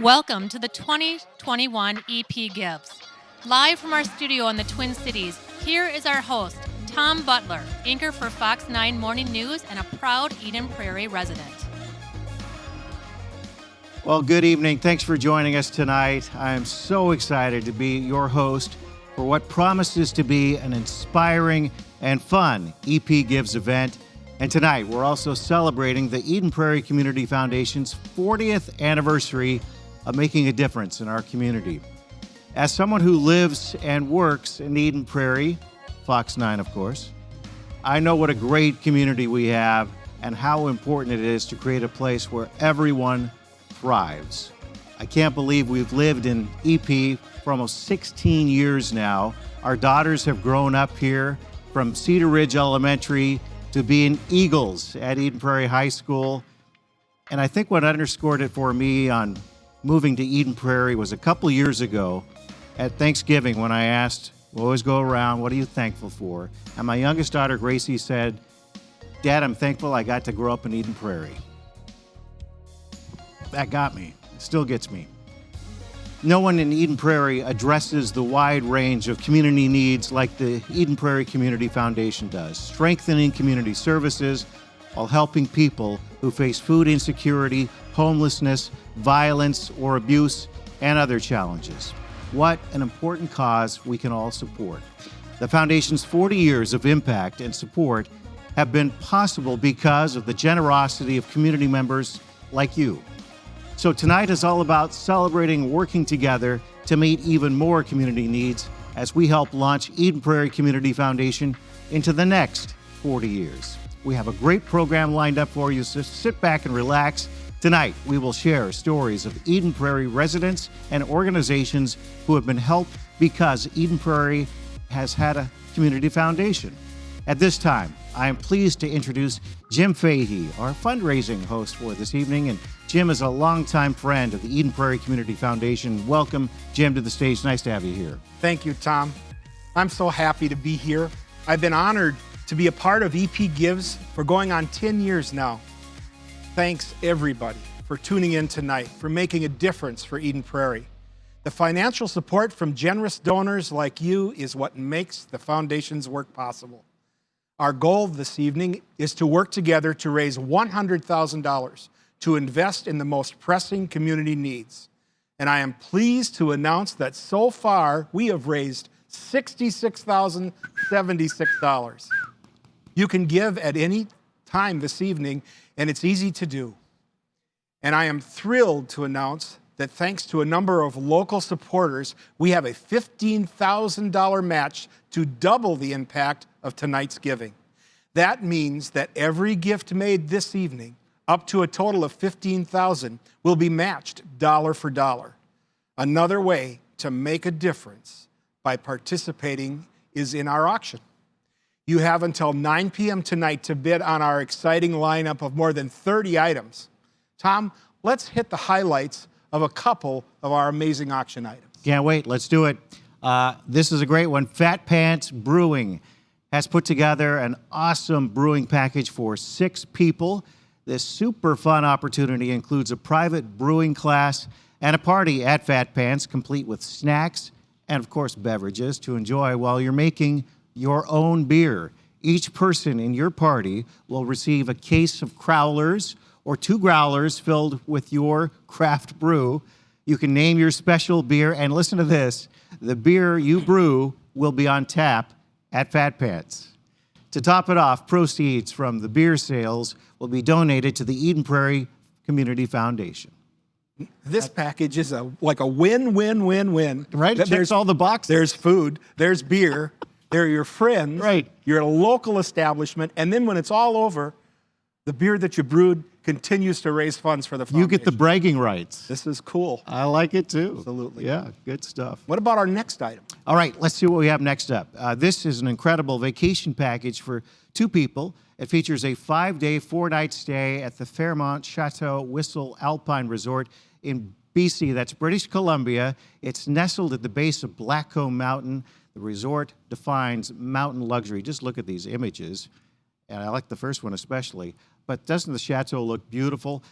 Welcome to the 2021 EP Gives. Live from our studio in the Twin Cities, here is our host, Tom Butler, anchor for Fox 9 Morning News and a proud Eden Prairie resident. Well, good evening. Thanks for joining us tonight. I am so excited to be your host for what promises to be an inspiring and fun EP Gives event. And tonight, we're also celebrating the Eden Prairie Community Foundation's 40th anniversary of making a difference in our community. As someone who lives and works in Eden Prairie, Fox 9, of course, I know what a great community we have and how important it is to create a place where everyone thrives. I can't believe we've lived in EP for almost 16 years now. Our daughters have grown up here from Cedar Ridge Elementary to being Eagles at Eden Prairie High School. And I think what underscored it for me on moving to Eden Prairie was a couple years ago at Thanksgiving when I asked, we always go around, what are you thankful for? And my youngest daughter, Gracie, said, Dad, I'm thankful I got to grow up in Eden Prairie. That got me. It still gets me. No one in Eden Prairie addresses the wide range of community needs like the Eden Prairie Community Foundation does, strengthening community services while helping people who face food insecurity, homelessness, violence, or abuse, and other challenges. What an important cause we can all support. The Foundation's 40 years of impact and support have been possible because of the generosity of community members like you. So tonight is all about celebrating working together to meet even more community needs as we help launch Eden Prairie Community Foundation into the next 40 years. We have a great program lined up for you, so sit back and relax. Tonight, we will share stories of Eden Prairie residents and organizations who have been helped because Eden Prairie has had a community foundation. At this time, I am pleased to introduce Jim Fahey, our fundraising host for this evening. And Jim is a longtime friend of the Eden Prairie Community Foundation. Welcome, Jim, to the stage. Nice to have you here. Thank you, Tom. I'm so happy to be here. I've been honored to be a part of EP Gives for going on 10 years now. Thanks, everybody, for tuning in tonight, for making a difference for Eden Prairie. The financial support from generous donors like you is what makes the Foundation's work possible. Our goal this evening is to work together to raise $100,000 to invest in the most pressing community needs. And I am pleased to announce that so far we have raised $66,076. You can give at any time this evening, and it's easy to do. And I am thrilled to announce that thanks to a number of local supporters, we have a $15,000 match to double the impact of tonight's giving. That means that every gift made this evening, up to a total of $15,000, will be matched dollar for dollar. Another way to make a difference by participating is in our auction. You have until 9 p.m. tonight to bid on our exciting lineup of more than 30 items. Tom, let's hit the highlights of a couple of our amazing auction items. Can't wait. Let's do it. This is a great one. Fat Pants Brewing has put together an awesome brewing package for 6 people. This super fun opportunity includes a private brewing class and a party at Fat Pants, complete with snacks and, of course, beverages to enjoy while you're making your own beer. Each person in your party will receive a case of crowlers or 2 growlers filled with your craft brew. You can name your special beer, and listen to this, the beer you brew will be on tap at Fat Pants. To top it off, proceeds from the beer sales will be donated to the Eden Prairie Community Foundation. This package is like a win-win-win-win. Right? There's all the boxes. There's food, there's beer, they're your friends. Right. You're at a local establishment, and then when it's all over, the beer that you brewed continues to raise funds for the foundation. You get the bragging rights. This is cool. I like it too. Absolutely. Yeah, good stuff. What about our next item? All right, let's see what we have next up. This is an incredible vacation package for 2 people. It features a 5-day, 4-night stay at the Fairmont Chateau Whistle Alpine Resort in BC. That's British Columbia. It's nestled at the base of Blackcomb Mountain. The resort defines mountain luxury. Just look at these images. And I like the first one especially. but doesn't the chateau look beautiful?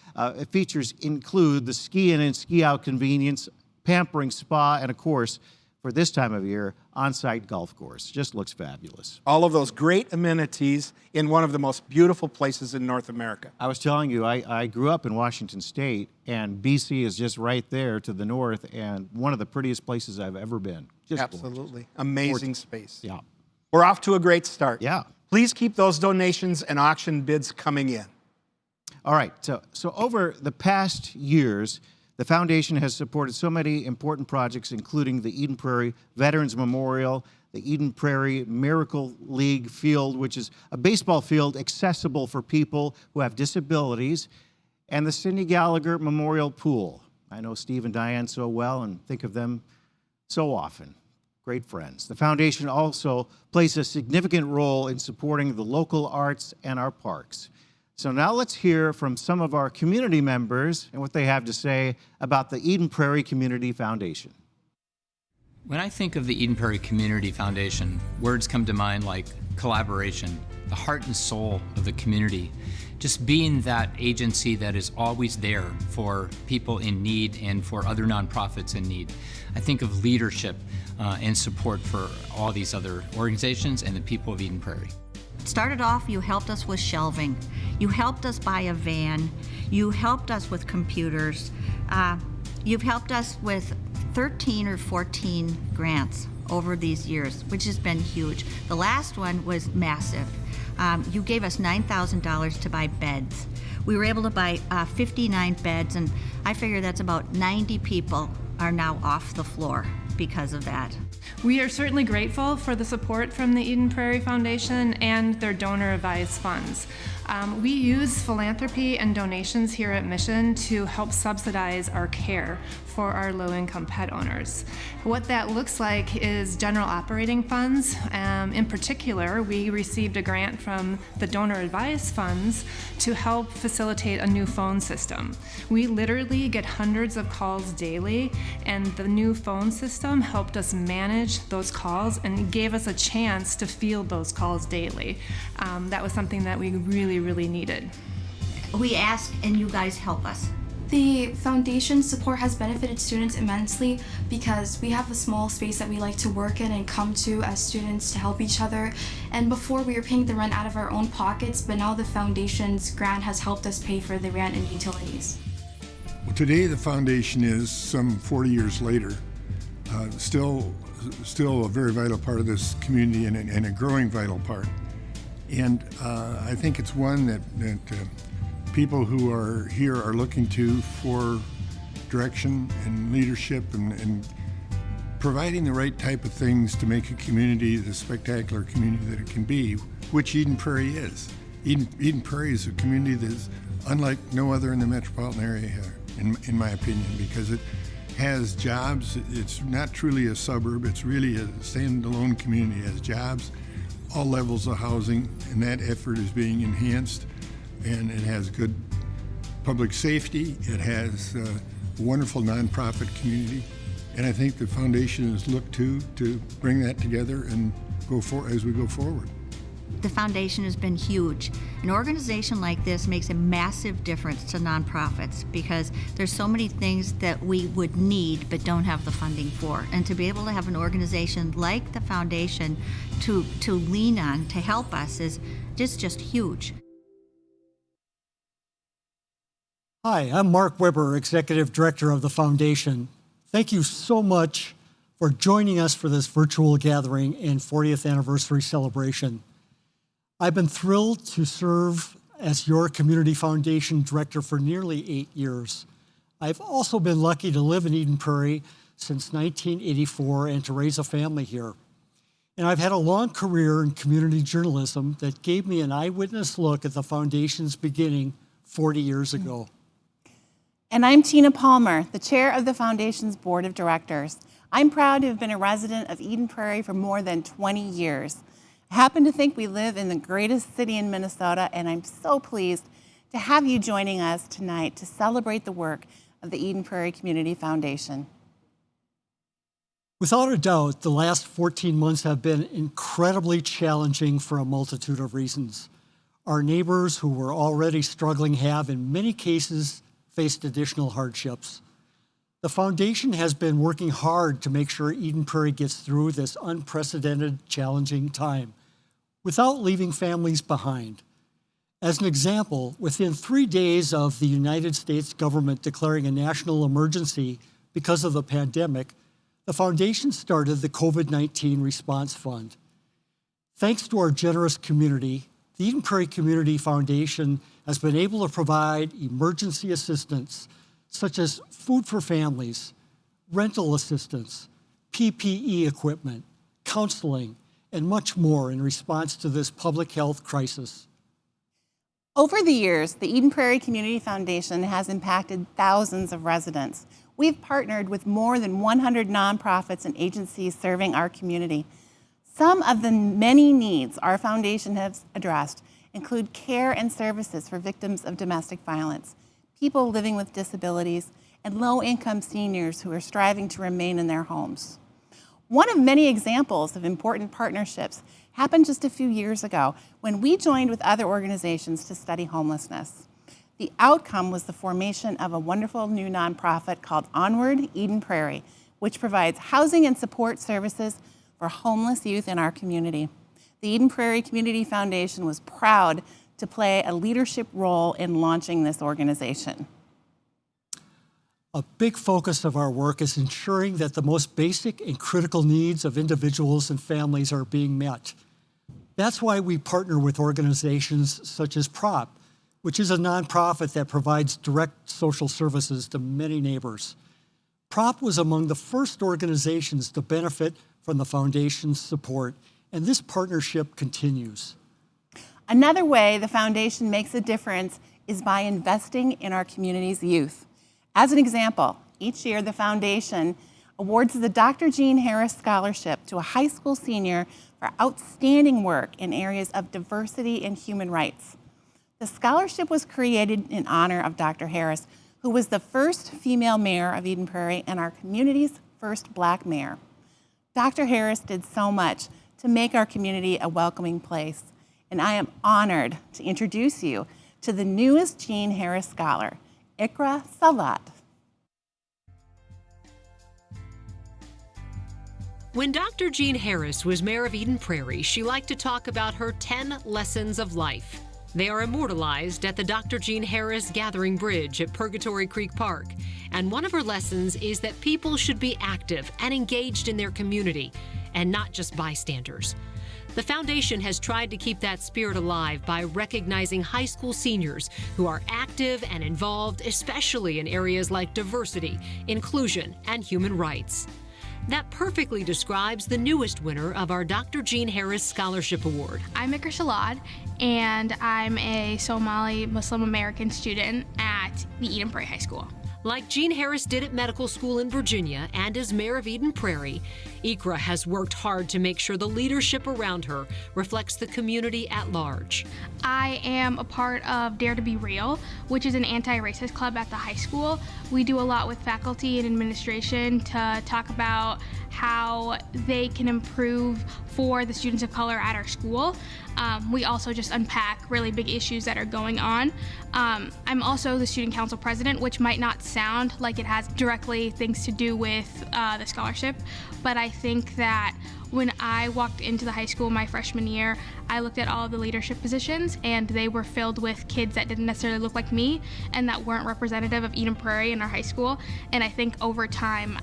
Features include the ski-in and ski-out convenience, pampering spa, and of course, for this time of year, on-site golf course. Just looks fabulous. All of those great amenities in one of the most beautiful places in North America. I was telling you, I grew up in Washington State, and BC is just right there to the north, and one of the prettiest places I've ever been. Just Absolutely. gorgeous. Amazing space. Yeah. We're off to a great start. Yeah. Please keep those donations and auction bids coming in. All right, so over the past years, the foundation has supported so many important projects, including the Eden Prairie Veterans Memorial, the Eden Prairie Miracle League Field, which is a baseball field accessible for people who have disabilities, and the Sidney Gallagher Memorial Pool. I know Steve and Diane so well and think of them so often. Great friends. The foundation also plays a significant role in supporting the local arts and our parks. So now let's hear from some of our community members and what they have to say about the Eden Prairie Community Foundation. When I think of the Eden Prairie Community Foundation, words come to mind like collaboration, the heart and soul of the community, just being that agency that is always there for people in need and for other nonprofits in need. I think of leadership and support for all these other organizations and the people of Eden Prairie. Started off, you helped us with shelving. You helped us buy a van. You helped us with computers. You've helped us with 13 or 14 grants over these years, which has been huge. The last one was massive. You gave us $9,000 to buy beds. We were able to buy 59 beds, and I figure that's about 90 people are now off the floor because of that. We are certainly grateful for the support from the Eden Prairie Foundation and their donor-advised funds. We use philanthropy and donations here at Mission to help subsidize our care for our low-income pet owners. What that looks like is general operating funds. In particular, we received a grant from the donor-advised funds to help facilitate a new phone system. We literally get hundreds of calls daily, and the new phone system helped us manage those calls and gave us a chance to field those calls daily. That was something that we really needed. We ask and you guys help us. The foundation's support has benefited students immensely because we have a small space that we like to work in and come to as students to help each other. And before we were paying the rent out of our own pockets, but now the foundation's grant has helped us pay for the rent and utilities. Well, today the foundation is, some 40 years later, still a very vital part of this community and a growing vital part. And I think it's one that people who are here are looking to for direction and leadership and providing the right type of things to make a community the spectacular community that it can be, which Eden Prairie is. Eden Prairie is a community that is unlike no other in the metropolitan area, in my opinion, because it has jobs. It's not truly a suburb, it's really a standalone community. It has jobs, all levels of housing, and that effort is being enhanced. And it has good public safety. It has a wonderful nonprofit community. And I think the foundation is looked to bring that together and as we go forward. The foundation has been huge. An organization like this makes a massive difference to nonprofits because there's so many things that we would need but don't have the funding for. And to be able to have an organization like the foundation to lean on, to help us is just huge. Hi, I'm Mark Weber, Executive Director of the Foundation. Thank you so much for joining us for this virtual gathering and 40th anniversary celebration. I've been thrilled to serve as your Community Foundation Director for nearly 8 years. I've also been lucky to live in Eden Prairie since 1984 and to raise a family here. And I've had a long career in community journalism that gave me an eyewitness look at the Foundation's beginning 40 years ago. And I'm Tina Palmer, the chair of the Foundation's Board of Directors. I'm proud to have been a resident of Eden Prairie for more than 20 years. I happen to think we live in the greatest city in Minnesota, and I'm so pleased to have you joining us tonight to celebrate the work of the Eden Prairie Community Foundation. Without a doubt, the last 14 months have been incredibly challenging for a multitude of reasons. Our neighbors who were already struggling have, in many cases, faced additional hardships. The foundation has been working hard to make sure Eden Prairie gets through this unprecedented, challenging time without leaving families behind. As an example, within 3 days of the United States government declaring a national emergency because of the pandemic, the foundation started the COVID-19 Response Fund. Thanks to our generous community, the Eden Prairie Community Foundation has been able to provide emergency assistance such as food for families, rental assistance, PPE equipment, counseling, and much more in response to this public health crisis. Over the years, the Eden Prairie Community Foundation has impacted thousands of residents. We've partnered with more than 100 nonprofits and agencies serving our community. Some of the many needs our foundation has addressed include care and services for victims of domestic violence, people living with disabilities, and low-income seniors who are striving to remain in their homes. One of many examples of important partnerships happened just a few years ago when we joined with other organizations to study homelessness. The outcome was the formation of a wonderful new nonprofit called Onward Eden Prairie, which provides housing and support services for homeless youth in our community. The Eden Prairie Community Foundation was proud to play a leadership role in launching this organization. A big focus of our work is ensuring that the most basic and critical needs of individuals and families are being met. That's why we partner with organizations such as PROP, which is a nonprofit that provides direct social services to many neighbors. PROP was among the first organizations to benefit from the foundation's support, and this partnership continues. Another way the foundation makes a difference is by investing in our community's youth. As an example, each year the foundation awards the Dr. Jean Harris Scholarship to a high school senior for outstanding work in areas of diversity and human rights. The scholarship was created in honor of Dr. Harris, who was the first female mayor of Eden Prairie and our community's first Black mayor. Dr. Harris did so much to make our community a welcoming place, and I am honored to introduce you to the newest Jean Harris Scholar, Ikra Salat. When Dr. Jean Harris was mayor of Eden Prairie, she liked to talk about her 10 lessons of life. They are immortalized at the Dr. Jean Harris Gathering Bridge at Purgatory Creek Park. And one of her lessons is that people should be active and engaged in their community, and not just bystanders. The foundation has tried to keep that spirit alive by recognizing high school seniors who are active and involved, especially in areas like diversity, inclusion, and human rights. That perfectly describes the newest winner of our Dr. Jean Harris Scholarship Award. I'm Ikra Salat, and I'm a Somali Muslim American student at the Eden Prairie High School. Like Jean Harris did at medical school in Virginia and as mayor of Eden Prairie, Ikra has worked hard to make sure the leadership around her reflects the community at large. I am a part of Dare to Be Real, which is an anti-racist club at the high school. We do a lot with faculty and administration to talk about how they can improve for the students of color at our school. We also just unpack really big issues that are going on. I'm also the student council president, which might not sound like it has directly things to do with the scholarship, but I think that when I walked into the high school my freshman year, I looked at all of the leadership positions and they were filled with kids that didn't necessarily look like me and that weren't representative of Eden Prairie in our high school. And I think over time,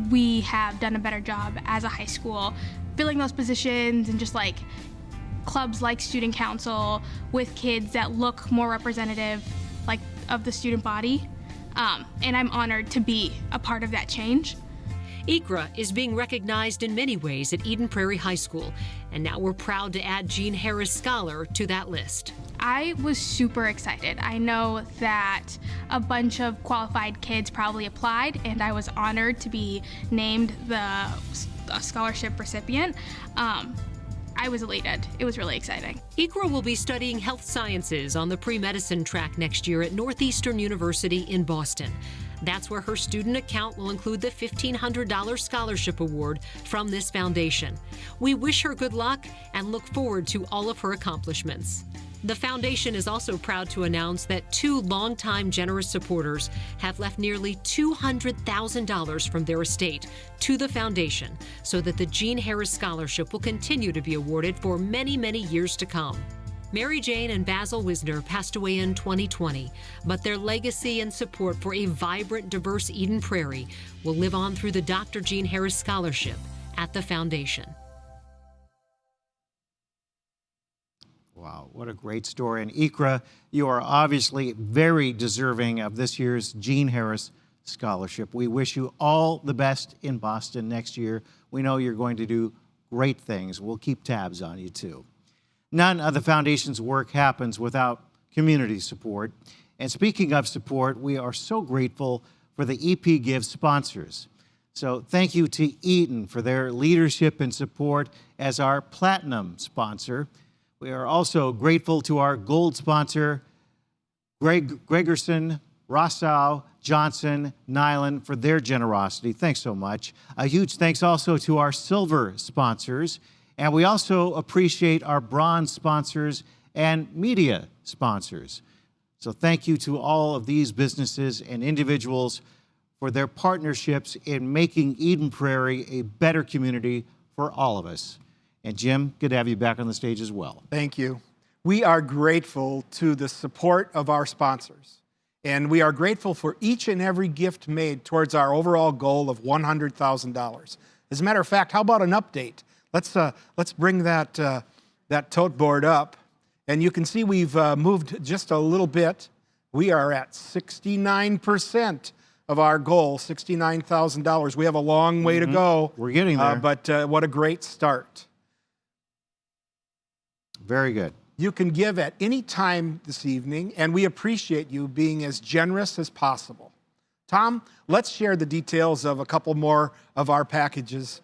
we have done a better job as a high school filling those positions and just like clubs like student council with kids that look more representative like of the student body. And I'm honored to be a part of that change. Ikra is being recognized in many ways at Eden Prairie High School, and now we're proud to add Jean Harris Scholar to that list. I was super excited. I know that a bunch of qualified kids probably applied, and I was honored to be named the scholarship recipient. I was elated. It was really exciting. Ikra will be studying health sciences on the pre-medicine track next year at Northeastern University in Boston. That's where her student account will include the $1,500 scholarship award from this foundation. We wish her good luck and look forward to all of her accomplishments. The foundation is also proud to announce that 2 longtime generous supporters have left nearly $200,000 from their estate to the foundation so that the Jean Harris Scholarship will continue to be awarded for many, many years to come. Mary Jane and Basil Wisner passed away in 2020, but their legacy and support for a vibrant, diverse Eden Prairie will live on through the Dr. Jean Harris Scholarship at the foundation. Wow, what a great story. And Ikra, you are obviously very deserving of this year's Jean Harris Scholarship. We wish you all the best in Boston next year. We know you're going to do great things. We'll keep tabs on you too. None of the foundation's work happens without community support. And speaking of support, we are so grateful for the EP Give sponsors. So thank you to Eaton for their leadership and support as our platinum sponsor. We are also grateful to our gold sponsor, Gregerson, Rossau, Johnson, Nyland, for their generosity. Thanks so much. A huge thanks also to our silver sponsors. And we also appreciate our bronze sponsors and media sponsors. So thank you to all of these businesses and individuals for their partnerships in making Eden Prairie a better community for all of us. And Jim, good to have you back on the stage as well. Thank you. We are grateful to the support of our sponsors. And we are grateful for each and every gift made towards our overall goal of $100,000. As a matter of fact, how about an update? Let's bring that tote board up. And you can see we've moved just a little bit. We are at 69% of our goal, $69,000. We have a long way to go. We're getting there. But what a great start. Very good. You can give at any time this evening, and we appreciate you being as generous as possible. Tom, let's share the details of a couple more of our packages.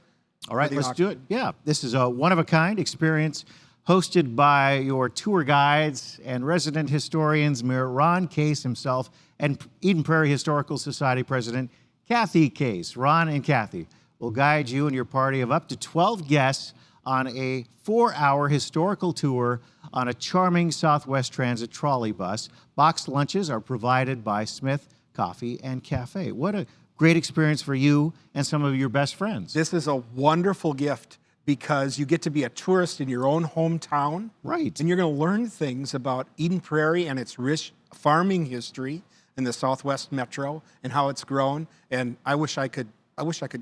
All right, let's do it. Yeah, this is a one-of-a-kind experience hosted by your tour guides and resident historians, Mayor Ron Case himself, and Eden Prairie Historical Society President Kathy Case. Ron and Kathy will guide you and your party of up to 12 guests on a 4-hour historical tour on a charming Southwest Transit trolley bus. Boxed lunches are provided by Smith Coffee and Cafe. What a great experience for you and some of your best friends. This is a wonderful gift because you get to be a tourist in your own hometown. Right. And you're going to learn things about Eden Prairie and its rich farming history in the Southwest Metro and how it's grown. And I wish I could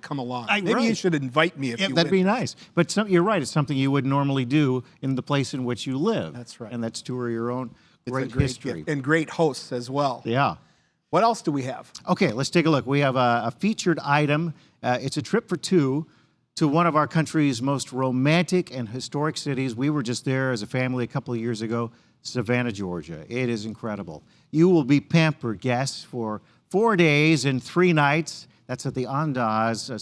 come along. Maybe you should invite me if you would. That'd be nice. But you're right. It's something you would normally do in the place in which you live. That's right. And that's tour your own great history. Gift. And great hosts as well. Yeah. What else do we have? Okay, let's take a look. We have a featured item. It's a trip for two to one of our country's most romantic and historic cities. We were just there as a family a couple of years ago, Savannah, Georgia. It is incredible. You will be pampered guests for 4 days and 3 nights. That's at the Andaz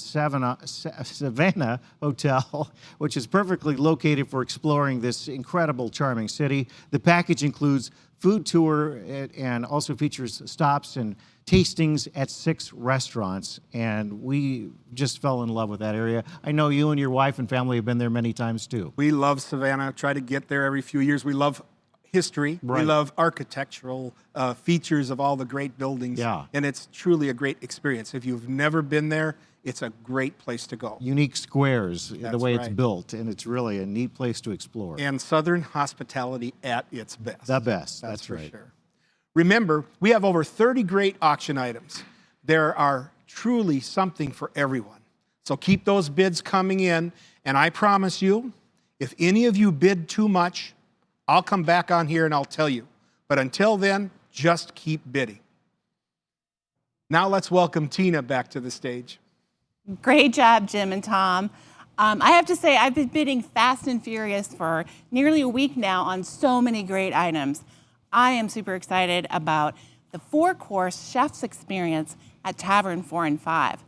Savannah Hotel, which is perfectly located for exploring this incredible, charming city. The package includes food tour and also features stops and tastings at 6 restaurants. And we just fell in love with that area. I know you and your wife and family have been there many times too. We love Savannah. Try to get there every few years. We love history. Right. We love architectural features of all the great buildings. Yeah. And it's truly a great experience. If you've never been there, it's a great place to go. Unique squares, the way it's right. built, and it's really a neat place to explore. And Southern hospitality at its best. The best, that's right. For sure. Remember, we have over 30 great auction items. There are truly something for everyone. So keep those bids coming in, and I promise you, if any of you bid too much, I'll come back on here and I'll tell you. But until then, just keep bidding. Now let's welcome Tina back to the stage. Great job, Jim and Tom. I have to say, I've been bidding fast and furious for nearly a week now on so many great items. I am super excited about the 4-course chef's experience at Tavern 4 and 5.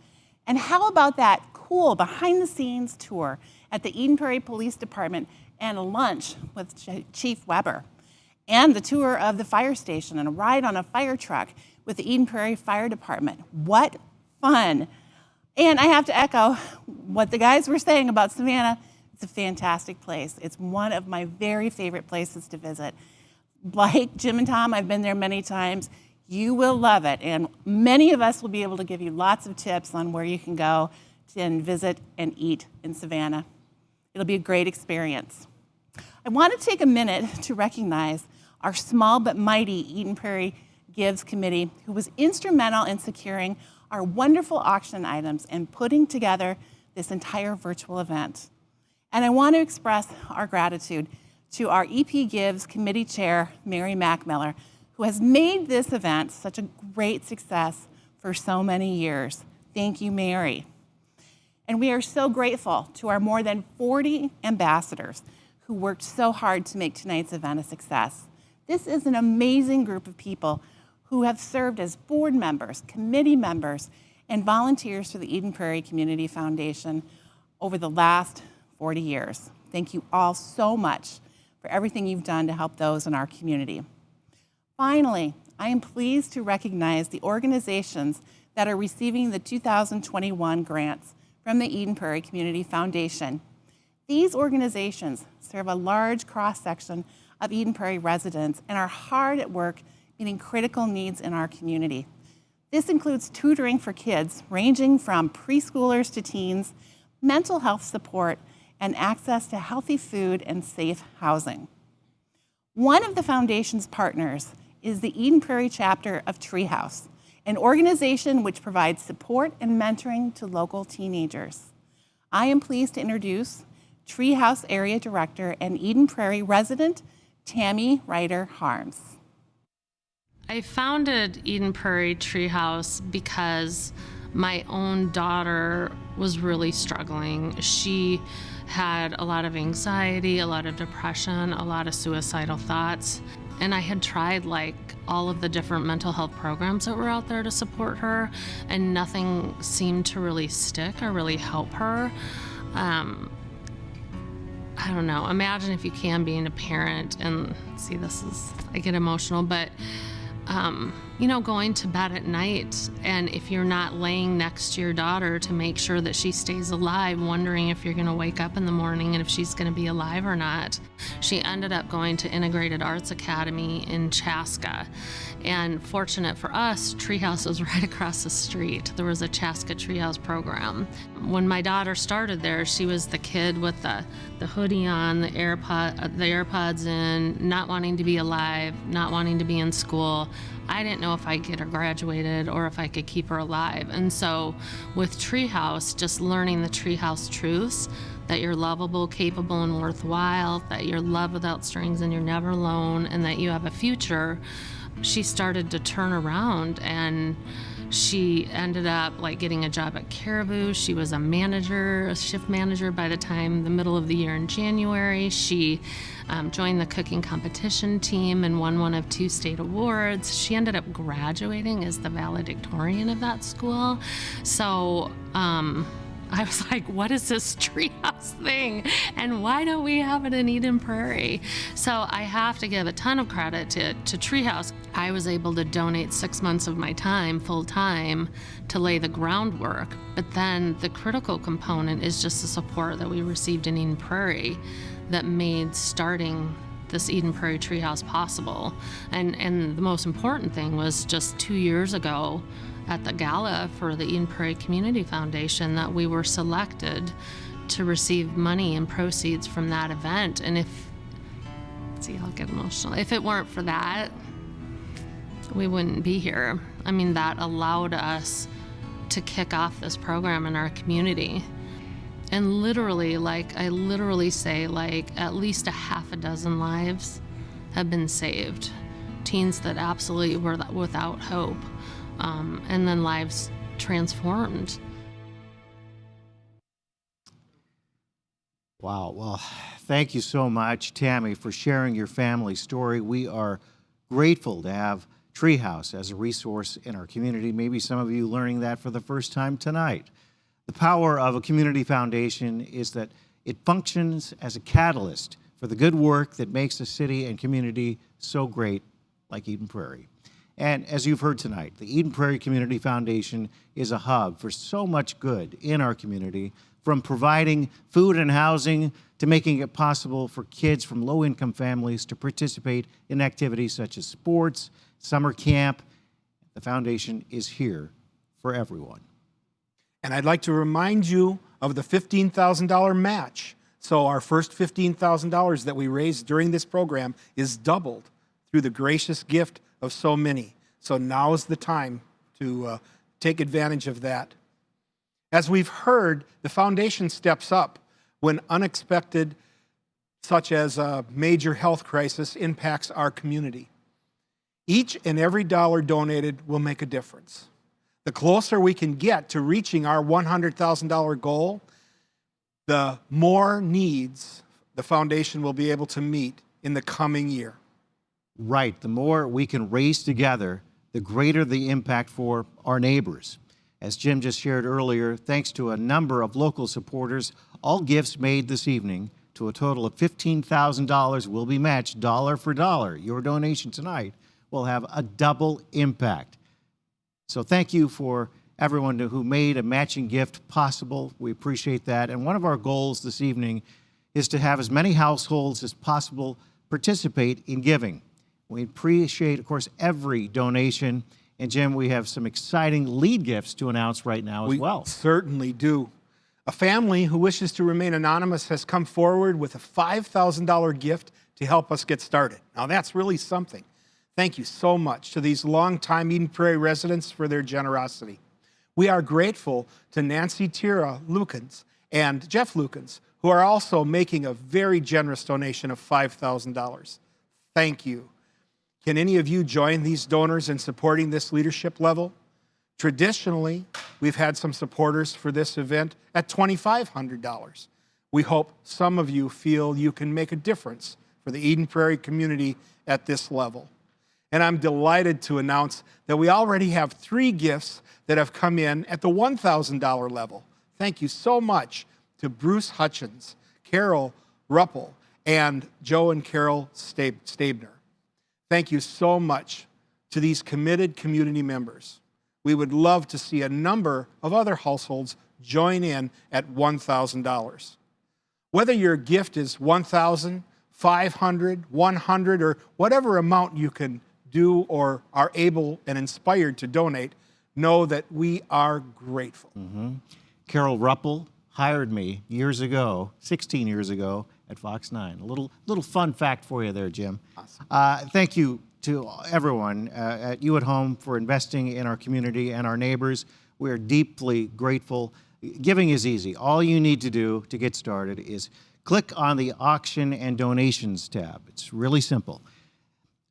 And how about that cool behind-the-scenes tour at the Eden Prairie Police Department and a lunch with Chief Weber, and the tour of the fire station and a ride on a fire truck with the Eden Prairie Fire Department. What fun. And I have to echo what the guys were saying about Savannah. It's a fantastic place. It's one of my very favorite places to visit. Like Jim and Tom, I've been there many times. You will love it, and many of us will be able to give you lots of tips on where you can go and visit and eat in Savannah. It'll be a great experience. I want to take a minute to recognize our small but mighty Eden Prairie Gives Committee, who was instrumental in securing our wonderful auction items and putting together this entire virtual event. And I want to express our gratitude to our EP Gives Committee Chair, Mary Mackmiller, who has made this event such a great success for so many years. Thank you, Mary. And we are so grateful to our more than 40 ambassadors who worked so hard to make tonight's event a success. This is an amazing group of people who have served as board members, committee members, and volunteers for the Eden Prairie Community Foundation over the last 40 years. Thank you all so much for everything you've done to help those in our community. Finally, I am pleased to recognize the organizations that are receiving the 2021 grants from the Eden Prairie Community Foundation. These organizations serve a large cross-section of Eden Prairie residents and are hard at work meeting critical needs in our community. This includes tutoring for kids ranging from preschoolers to teens, mental health support, and access to healthy food and safe housing. One of the foundation's partners is the Eden Prairie chapter of Treehouse, an organization which provides support and mentoring to local teenagers. I am pleased to introduce Treehouse Area Director and Eden Prairie resident, Tammy Ryder-Harms. I founded Eden Prairie Treehouse because my own daughter was really struggling. She had a lot of anxiety, a lot of depression, a lot of suicidal thoughts. And I had tried like all of the different mental health programs that were out there to support her, and nothing seemed to really stick or really help her. I don't know, imagine if you can being a parent and see, I get emotional, but going to bed at night, and if you're not laying next to your daughter to make sure that she stays alive, wondering if you're going to wake up in the morning and if she's going to be alive or not. She ended up going to Integrated Arts Academy in Chaska, and fortunate for us, Treehouse was right across the street. There was a Chaska Treehouse program. When my daughter started there, she was the kid with the hoodie on, the AirPods in, not wanting to be alive, not wanting to be in school. I didn't know if I'd get her graduated or if I could keep her alive. And so with Treehouse, just learning the Treehouse truths, that you're lovable, capable, and worthwhile, that you're loved without strings and you're never alone, and that you have a future, she started to turn around, and she ended up getting a job at Caribou. She was a shift manager by the time the middle of the year in January. She joined the cooking competition team and won one of 2 state awards. She ended up graduating as the valedictorian of that school. So I was like, what is this Treehouse thing? And why don't we have it in Eden Prairie? So I have to give a ton of credit to Treehouse. I was able to donate 6 months of my time, full time, to lay the groundwork. But then the critical component is just the support that we received in Eden Prairie that made starting this Eden Prairie Treehouse possible. And the most important thing was just 2 years ago, at the gala for the Eden Prairie Community Foundation, that we were selected to receive money and proceeds from that event. And I'll get emotional. If it weren't for that, we wouldn't be here. I mean, that allowed us to kick off this program in our community. And literally, I literally say, at least a half a dozen lives have been saved. Teens that absolutely were without hope. And then lives transformed. Wow. Well, thank you so much, Tammy, for sharing your family story. We are grateful to have Treehouse as a resource in our community. Maybe some of you learning that for the first time tonight. The power of a community foundation is that it functions as a catalyst for the good work that makes a city and community so great, like Eden Prairie. And as you've heard tonight, the Eden Prairie Community Foundation is a hub for so much good in our community, from providing food and housing to making it possible for kids from low-income families to participate in activities such as sports, summer camp. The foundation is here for everyone. And I'd like to remind you of the $15,000 match. So our first $15,000 that we raised during this program is doubled through the gracious gift of so many. So now is the time to take advantage of that. As we've heard, the foundation steps up when unexpected, such as a major health crisis, impacts our community. Each and every dollar donated will make a difference. The closer we can get to reaching our $100,000 goal, the more needs the foundation will be able to meet in the coming year. Right. The more we can raise together, the greater the impact for our neighbors. As Jim just shared earlier, thanks to a number of local supporters, all gifts made this evening to a total of $15,000 will be matched dollar for dollar. Your donation tonight will have a double impact. So thank you for everyone who made a matching gift possible. We appreciate that. And one of our goals this evening is to have as many households as possible participate in giving. We appreciate, of course, every donation. And Jim, we have some exciting lead gifts to announce right now as well. We certainly do. A family who wishes to remain anonymous has come forward with a $5,000 gift to help us get started. Now that's really something. Thank you so much to these longtime Eden Prairie residents for their generosity. We are grateful to Nancy Tira Lukens and Jeff Lukens, who are also making a very generous donation of $5,000. Thank you. Can any of you join these donors in supporting this leadership level? Traditionally, we've had some supporters for this event at $2,500. We hope some of you feel you can make a difference for the Eden Prairie community at this level. And I'm delighted to announce that we already have 3 gifts that have come in at the $1,000 level. Thank you so much to Bruce Hutchins, Carol Ruppel, and Joe and Carol Stabner. Thank you so much to these committed community members. We would love to see a number of other households join in at $1,000. Whether your gift is $1,000, $500, $100, or whatever amount you can do or are able and inspired to donate, know that we are grateful. Carol Ruppel hired me years ago, 16 years ago, at Fox 9. A little fun fact for you there, Jim. Awesome. Thank you to everyone at you at home for investing in our community and our neighbors. We are deeply grateful. Giving is easy. All you need to do to get started is click on the Auction and Donations tab. It's really simple.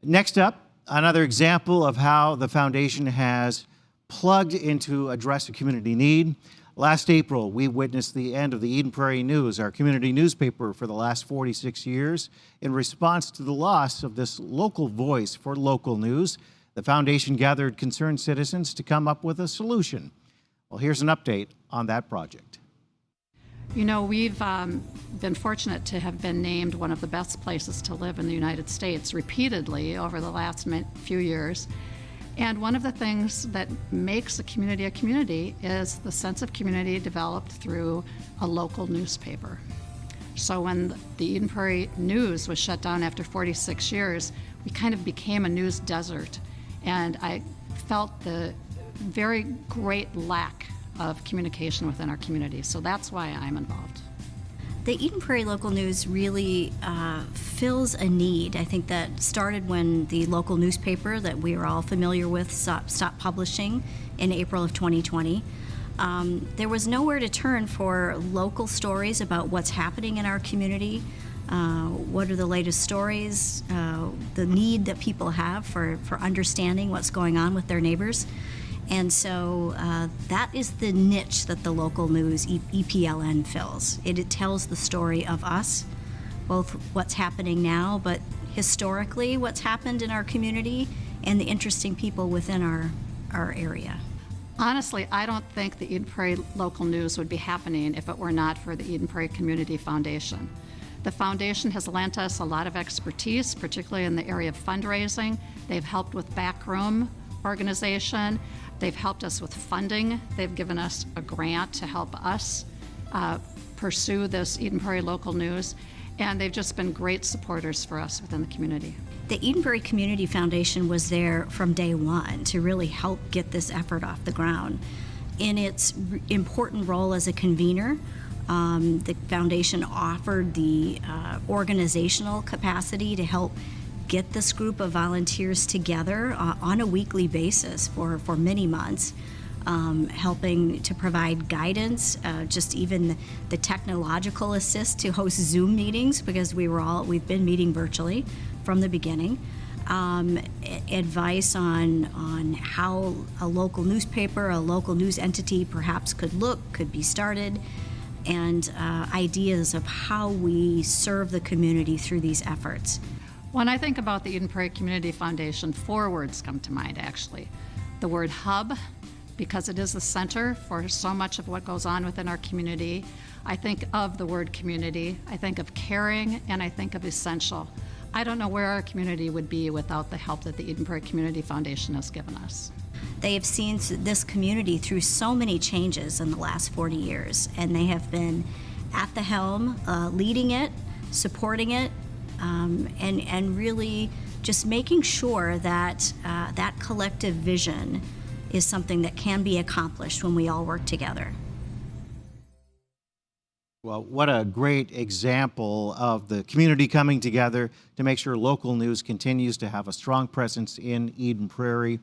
Next up, another example of how the foundation has plugged in to address a community need. Last April, we witnessed the end of the Eden Prairie News, our community newspaper for the last 46 years. In response to the loss of this local voice for local news, the foundation gathered concerned citizens to come up with a solution. Well, here's an update on that project. You know, we've been fortunate to have been named one of the best places to live in the United States repeatedly over the last few years. And one of the things that makes a community is the sense of community developed through a local newspaper. So when the Eden Prairie News was shut down after 46 years, we kind of became a news desert. And I felt the very great lack of communication within our community. So that's why I'm involved. The Eden Prairie Local News really fills a need. I think that started when the local newspaper that we are all familiar with stopped publishing in April of 2020. There was nowhere to turn for local stories about what's happening in our community, what are the latest stories, the need that people have for understanding what's going on with their neighbors. And so that is the niche that the local news, EPLN, fills. It tells the story of us, both what's happening now, but historically what's happened in our community and the interesting people within our area. Honestly, I don't think the Eden Prairie Local News would be happening if it were not for the Eden Prairie Community Foundation. The foundation has lent us a lot of expertise, particularly in the area of fundraising. They've helped with backroom organization. They've helped us with funding. They've given us a grant to help us pursue this Eden Prairie local news, and they've just been great supporters for us within the community. The Eden Prairie Community Foundation was there from day one to really help get this effort off the ground. In its important role as a convener, the foundation offered the organizational capacity to help get this group of volunteers together on a weekly basis for many months, helping to provide guidance, just even the technological assist to host Zoom meetings, because we've been meeting virtually from the beginning. Advice on how a local newspaper, a local news entity perhaps could be started, and ideas of how we serve the community through these efforts. When I think about the Eden Prairie Community Foundation, 4 words come to mind, actually. The word hub, because it is the center for so much of what goes on within our community. I think of the word community, I think of caring, and I think of essential. I don't know where our community would be without the help that the Eden Prairie Community Foundation has given us. They have seen this community through so many changes in the last 40 years, and they have been at the helm, leading it, supporting it, and really just making sure that that collective vision is something that can be accomplished when we all work together. Well, what a great example of the community coming together to make sure local news continues to have a strong presence in Eden Prairie.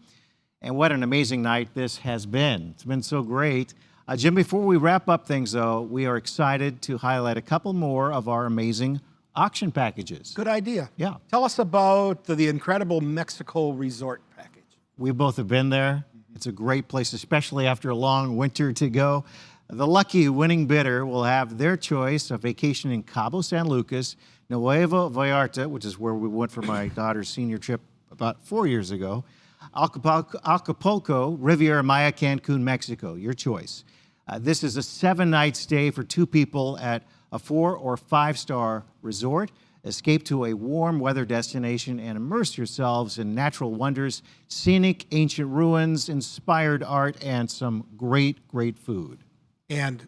And what an amazing night this has been. It's been so great. Jim, before we wrap up things, though, we are excited to highlight a couple more of our amazing auction packages. Good idea. Yeah. Tell us about the incredible Mexico resort package. We both have been there. It's a great place, especially after a long winter to go. The lucky winning bidder will have their choice of vacation in Cabo San Lucas, Nuevo Vallarta, which is where we went for my daughter's senior trip about 4 years ago, Acapulco, Riviera Maya, Cancun, Mexico, your choice. This is a 7-night stay for 2 people at a 4- or 5-star resort. Escape to a warm weather destination and immerse yourselves in natural wonders, scenic ancient ruins, inspired art, and some great, great food. And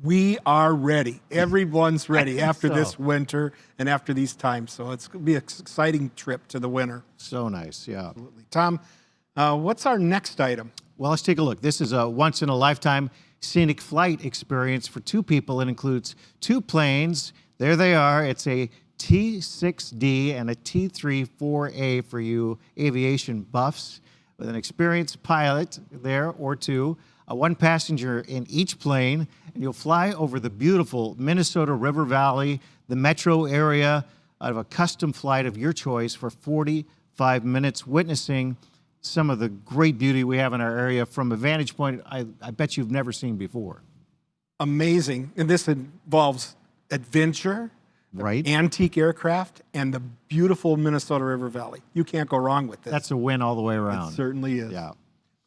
we are ready. Everyone's ready after this winter and after these times. So it's going to be an exciting trip to the winter. So nice, yeah. Absolutely. Tom, what's our next item? Well, let's take a look. This is a once-in-a-lifetime scenic flight experience for 2 people. It includes 2 planes. There they are. It's a T6D and a T34A for you aviation buffs, with an experienced pilot there or 2, 1 passenger in each plane, and you'll fly over the beautiful Minnesota River Valley, the metro area, out of a custom flight of your choice for 45 minutes, witnessing some of the great beauty we have in our area from a vantage point I bet you've never seen before. Amazing. And this involves adventure, right? Antique aircraft, and the beautiful Minnesota River Valley. You can't go wrong with this. That's a win all the way around. It certainly is. Yeah.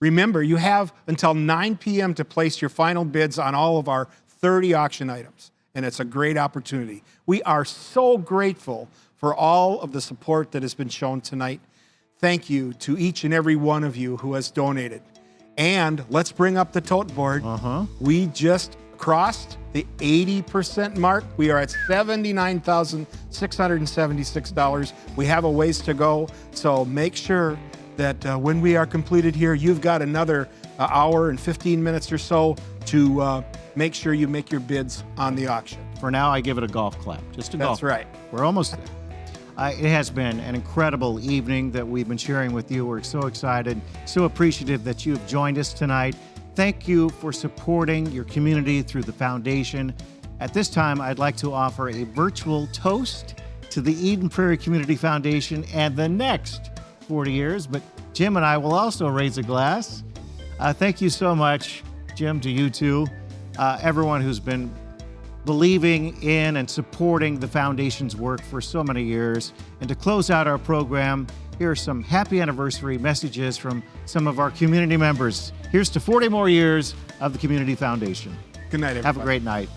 Remember, you have until 9 p.m. to place your final bids on all of our 30 auction items, and it's a great opportunity. We are so grateful for all of the support that has been shown tonight. Thank you to each and every one of you who has donated. And let's bring up the tote board. We just crossed the 80% mark. We are at $79,676. We have a ways to go, so make sure that when we are completed here, you've got another hour and 15 minutes or so to make sure you make your bids on the auction. For now, I give it a golf clap. Just a golf That's right. clap. We're almost there. It has been an incredible evening that we've been sharing with you. We're so excited, so appreciative that you've joined us tonight. Thank you for supporting your community through the foundation. At this time, I'd like to offer a virtual toast to the Eden Prairie Community Foundation and the next 40 years, but Jim and I will also raise a glass. Thank you so much, Jim, to you too, everyone who's been believing in and supporting the foundation's work for so many years. And to close out our program, here are some happy anniversary messages from some of our community members. Here's to 40 more years of the Community Foundation. Good night, everybody. Have a great night.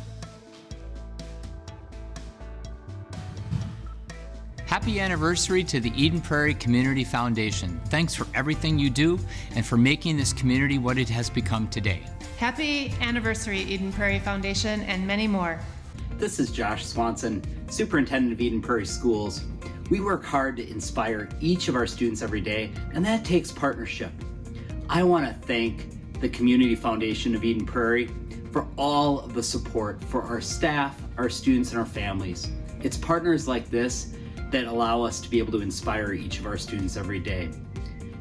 Happy anniversary to the Eden Prairie Community Foundation. Thanks for everything you do and for making this community what it has become today. Happy anniversary, Eden Prairie Foundation, and many more. This is Josh Swanson, Superintendent of Eden Prairie Schools. We work hard to inspire each of our students every day, and that takes partnership. I want to thank the Community Foundation of Eden Prairie for all of the support for our staff, our students, and our families. It's partners like this that allow us to be able to inspire each of our students every day.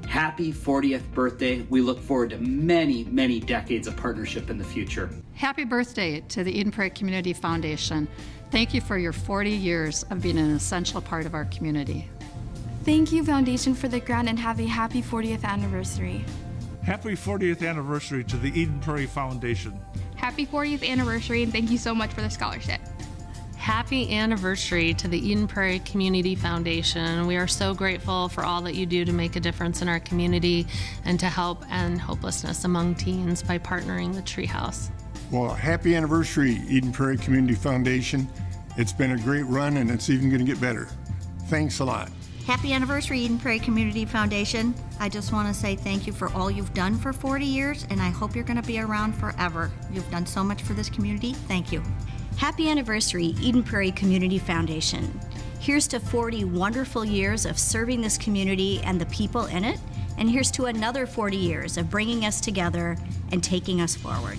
Happy 40th birthday. We look forward to many, many decades of partnership in the future. Happy birthday to the Eden Prairie Community Foundation. Thank you for your 40 years of being an essential part of our community. Thank you, Foundation, for the grant, and have a happy 40th anniversary. Happy 40th anniversary to the Eden Prairie Foundation. Happy 40th anniversary, and thank you so much for the scholarship. Happy anniversary to the Eden Prairie Community Foundation. We are so grateful for all that you do to make a difference in our community and to help end hopelessness among teens by partnering with Treehouse. Well, happy anniversary, Eden Prairie Community Foundation. It's been a great run, and it's even going to get better. Thanks a lot. Happy anniversary, Eden Prairie Community Foundation. I just want to say thank you for all you've done for 40 years, and I hope you're going to be around forever. You've done so much for this community. Thank you. Happy anniversary, Eden Prairie Community Foundation. Here's to 40 wonderful years of serving this community and the people in it, and here's to another 40 years of bringing us together and taking us forward.